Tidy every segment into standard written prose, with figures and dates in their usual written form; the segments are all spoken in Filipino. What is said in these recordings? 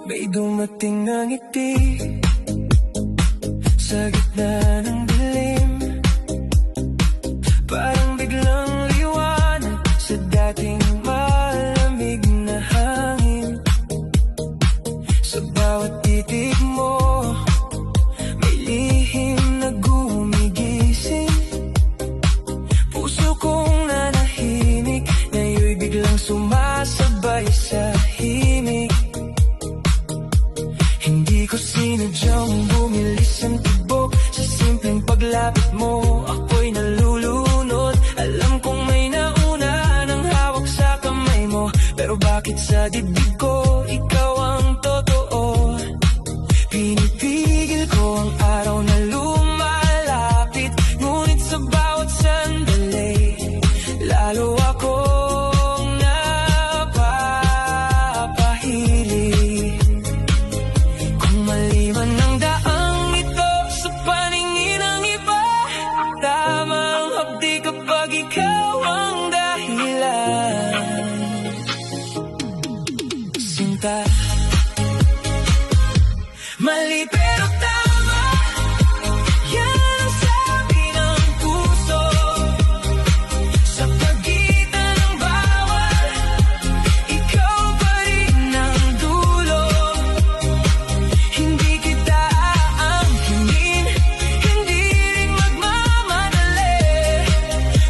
May dumating na ngiti sa gitna ng dilim, parang biglang liwanag sa dating malamig na hangin. Sa bawat titig mo, may lihim na gumigising. Puso kong nanahimik, ngayon'y biglang sumasabay sa himig. Hindi ko sinadyang bumilis ang tibok sa simpleng paglapit mo, ako'y nalulunod. Alam kong may nauna ng hawak sa kamay mo, pero bakit sa dibdib ko ikaw ang totoo? Pinipigil ko ang araw na lumalapit, ngunit sa bawat sandali lalo akong napapahilig. Kung maliwan ang daang ito sa paningin ng iba, tama ang hapdi kapag ikaw ang dahilan. Sinta, mali pero tama, yan ang sabi ng puso. Sa pagitan ng bawal, ikaw pa rin ang dulo. Hindi kita aangkinin, hindi rin magmamadali,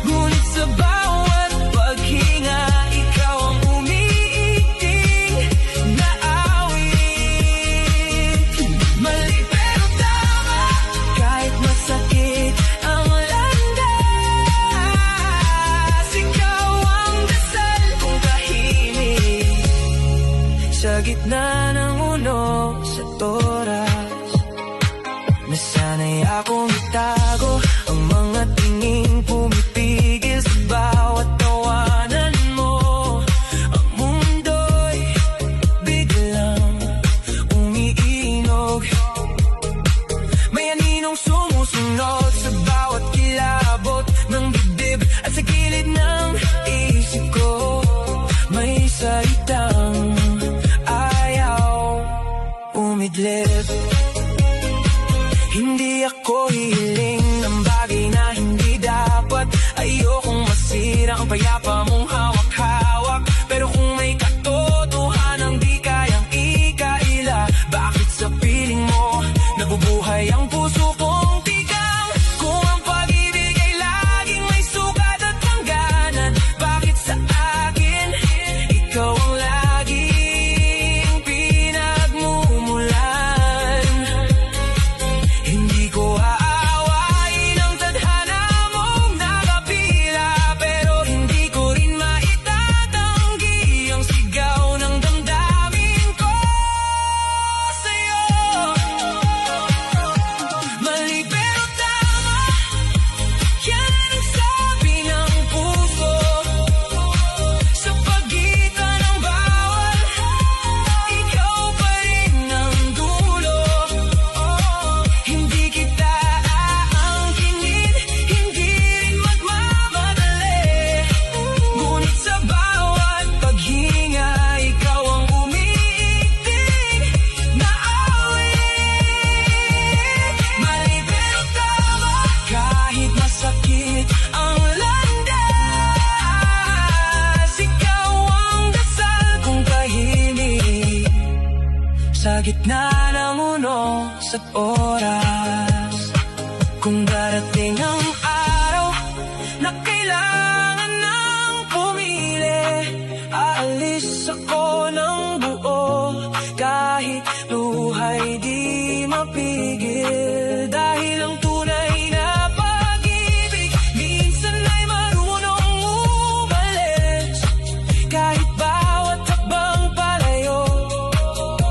ngunit sa bawat paghinga, ikaw ang umiiting na awit. Mali pero tama, kahit masakit ang landas, ikaw ang dasal kong tahimik. Sa gitna ng uno sa oras, nasanay akong itago ang mga tingin pumipigil sa bawat tawanan mo. Ang mundo'y biglang umiinog, may aninong sumusunod sa bawat kilabot ng dibdib. At sa gilid ng isip ko, may salitang ayaw umidlip. Hindi ako hiling ng bagay na hindi dapat. Ayokong masira ang payapa mong hawak-hawak, pero kung may katotohanang di kayang ikaila, bakit sa piling mo nabubuhay ang puso kong tigang? Kung ang pag-ibig ay laging may sugat at hangganan, bakit sa akin ikaw ang laging pinagmumulan? Hindi ko aawain ang tadhana mong nakapila, pero hindi ko rin maitatanggi ang sigaw ng damdamin ko sa'yo. Mali pero tama, yan ang sabi ng puso. Sa pagitan ng bawal, ikaw pa rin ang dulo. Hindi kita aangkinin, hindi rin magmamadali, ngunit sa bawat paghinga, ikaw ang umiiting na awit. Mali pero tama, kahit masakit ang landas, ikaw ang dasal kong tahimik. Sa gitna ng uno sa oras, kung darating ang araw na kailangan ng pumili, aalis ako ng buo, kahit luhay di mapigil. Dahil ang tunay na pag-ibig minsan ay marunong umalis, kahit bawat hakbang palayo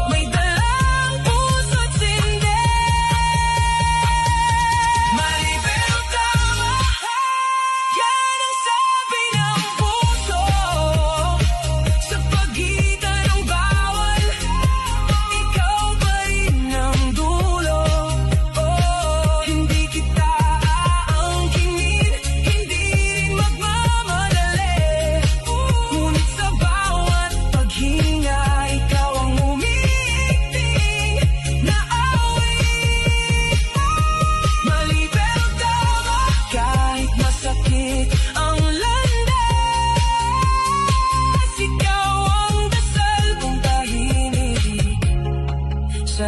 may dalang puso't sindi. Mali pero tama, yan ang sabi ng puso. Sa pagitan ng bawat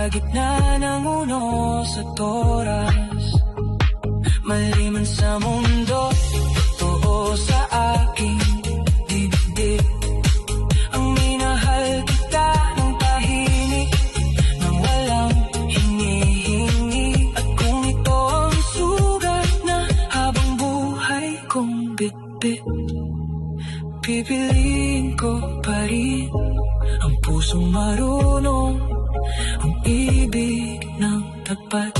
gitna ng unos at oras, mali man sa mundo, totoo sa aking dibdib. Ang minahal kita ng tahimik, nang walang hinihingi. At kung ito ang sugat na habang buhay kong bitbit, pipiliin ko pa rin ang pusong marunong ang ibig ng tapat.